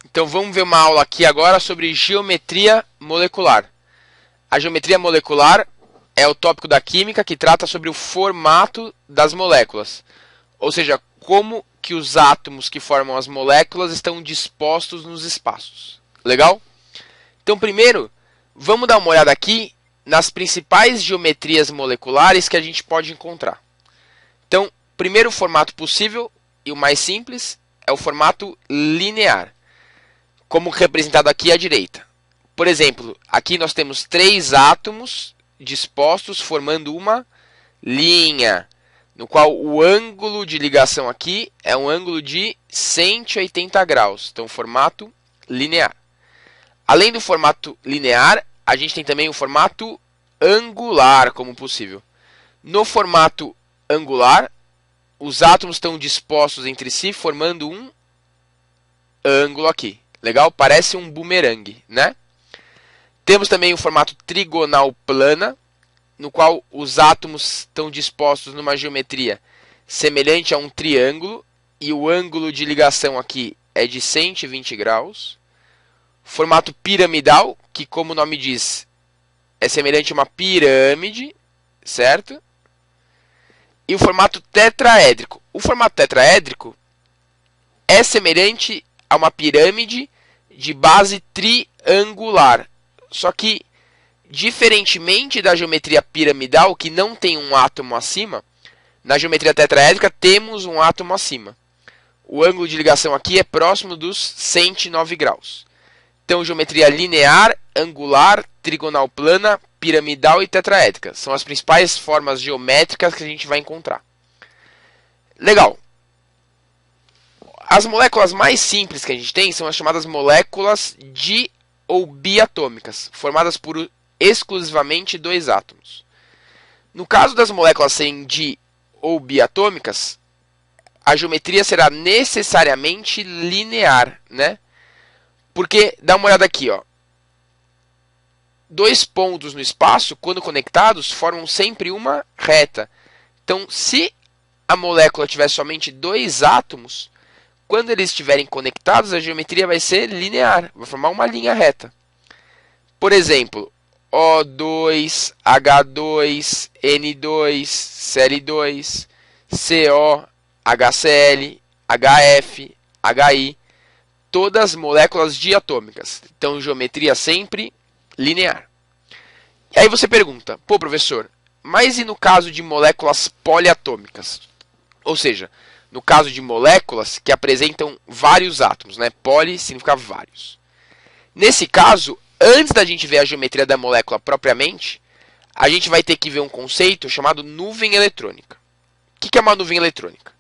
Então vamos ver uma aula aqui agora sobre geometria molecular. A geometria molecular é o tópico da química que trata sobre o formato das moléculas, ou seja, como que os átomos que formam as moléculas estão dispostos nos espaços. Legal? Então primeiro, vamos dar uma olhada aqui nas principais geometrias moleculares que a gente pode encontrar. Então, primeiro formato possível e o mais simples é o formato linear, como representado aqui à direita. Por exemplo, aqui nós temos 3 átomos dispostos formando uma linha, no qual o ângulo de ligação aqui é um ângulo de 180 graus. Então, formato linear. Além do formato linear, a gente tem também o formato angular como possível. No formato angular, os átomos estão dispostos entre si formando um ângulo aqui. Legal? Parece um bumerangue, né? Temos também o formato trigonal plana, no qual os átomos estão dispostos numa geometria semelhante a um triângulo e o ângulo de ligação aqui é de 120 graus. Formato piramidal, que como o nome diz, é semelhante a uma pirâmide, certo? E o formato tetraédrico. O formato tetraédrico é semelhante a uma pirâmide de base triangular. Só que, diferentemente da geometria piramidal, que não tem um átomo acima, na geometria tetraédrica temos um átomo acima. O ângulo de ligação aqui é próximo dos 109 graus. Então, geometria linear, angular, trigonal plana, piramidal e tetraédrica. São as principais formas geométricas que a gente vai encontrar. Legal. As moléculas mais simples que a gente tem são as chamadas moléculas di ou biatômicas, formadas por exclusivamente 2 átomos. No caso das moléculas serem di ou biatômicas, a geometria será necessariamente linear, né? Porque, dá uma olhada aqui, ó. 2 pontos no espaço, quando conectados, formam sempre uma reta. Então, se a molécula tiver somente 2 átomos, quando eles estiverem conectados, a geometria vai ser linear, vai formar uma linha reta. Por exemplo, O2, H2, N2, Cl2, CO, HCl, HF, HI, todas moléculas diatômicas. Então, geometria sempre linear. E aí você pergunta, pô professor, mas e no caso de moléculas poliatômicas? Ou seja, no caso de moléculas que apresentam vários átomos, né? Poli significa vários. Nesse caso, antes da gente ver a geometria da molécula propriamente, a gente vai ter que ver um conceito chamado nuvem eletrônica. O que é uma nuvem eletrônica?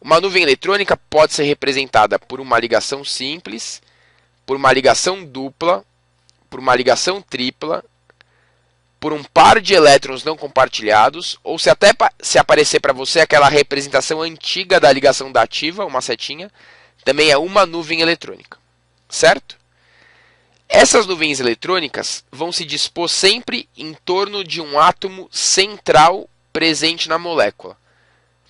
Uma nuvem eletrônica pode ser representada por uma ligação simples, por uma ligação dupla, por uma ligação tripla, por um par de elétrons não compartilhados, ou se até se aparecer para você aquela representação antiga da ligação dativa, uma setinha, também é uma nuvem eletrônica, certo? Essas nuvens eletrônicas vão se dispor sempre em torno de um átomo central presente na molécula.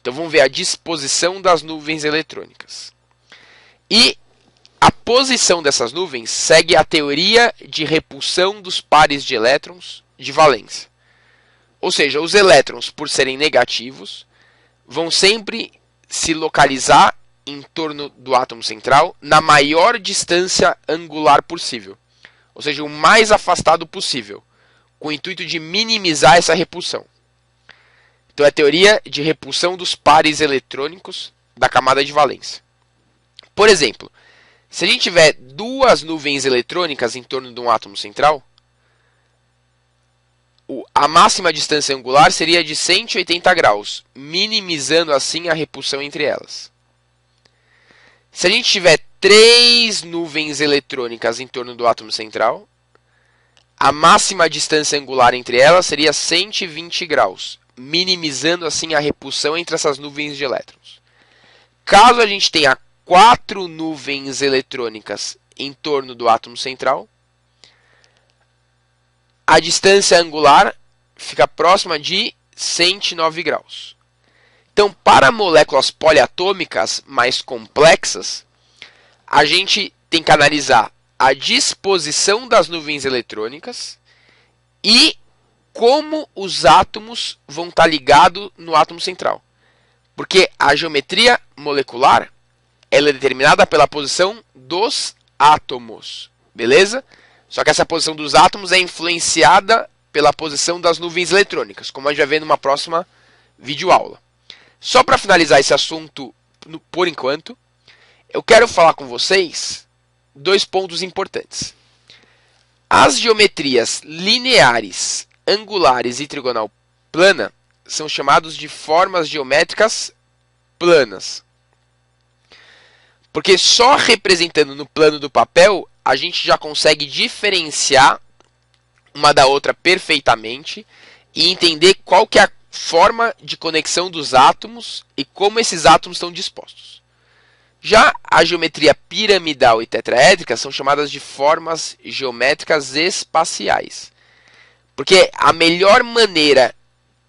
Então vamos ver a disposição das nuvens eletrônicas. E a posição dessas nuvens segue a teoria de repulsão dos pares de elétrons de valência. Ou seja, os elétrons, por serem negativos, vão sempre se localizar em torno do átomo central na maior distância angular possível. Ou seja, o mais afastado possível, com o intuito de minimizar essa repulsão. Então é a teoria de repulsão dos pares eletrônicos da camada de valência. Por exemplo, se a gente tiver 2 nuvens eletrônicas em torno de um átomo central, a máxima distância angular seria de 180 graus, minimizando assim a repulsão entre elas. Se a gente tiver 3 nuvens eletrônicas em torno do átomo central, a máxima distância angular entre elas seria 120 graus, minimizando assim a repulsão entre essas nuvens de elétrons. Caso a gente tenha 4 nuvens eletrônicas em torno do átomo central, a distância angular fica próxima de 109 graus. Então, para moléculas poliatômicas mais complexas, a gente tem que analisar a disposição das nuvens eletrônicas e como os átomos vão estar ligados no átomo central. Porque a geometria molecular ela é determinada pela posição dos átomos, beleza? Só que essa posição dos átomos é influenciada pela posição das nuvens eletrônicas, como a gente vai ver numa próxima videoaula. Só para finalizar esse assunto por enquanto, eu quero falar com vocês 2 pontos importantes. As geometrias lineares, angulares e trigonal plana são chamados de formas geométricas planas. Porque só representando no plano do papel, a gente já consegue diferenciar uma da outra perfeitamente e entender qual que é a forma de conexão dos átomos e como esses átomos estão dispostos. Já a geometria piramidal e tetraédrica são chamadas de formas geométricas espaciais. Porque a melhor maneira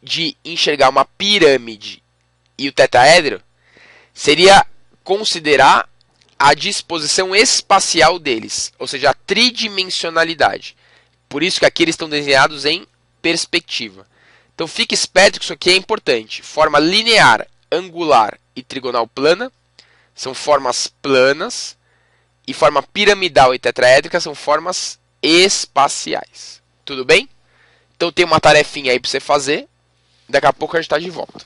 de enxergar uma pirâmide e o tetraedro seria considerar a disposição espacial deles, ou seja, a tridimensionalidade. Por isso que aqui eles estão desenhados em perspectiva. Então fique esperto que isso aqui é importante. Forma linear, angular e trigonal plana são formas planas, e forma piramidal e tetraédrica são formas espaciais. Tudo bem? Então tem uma tarefinha aí para você fazer. Daqui a pouco a gente está de volta.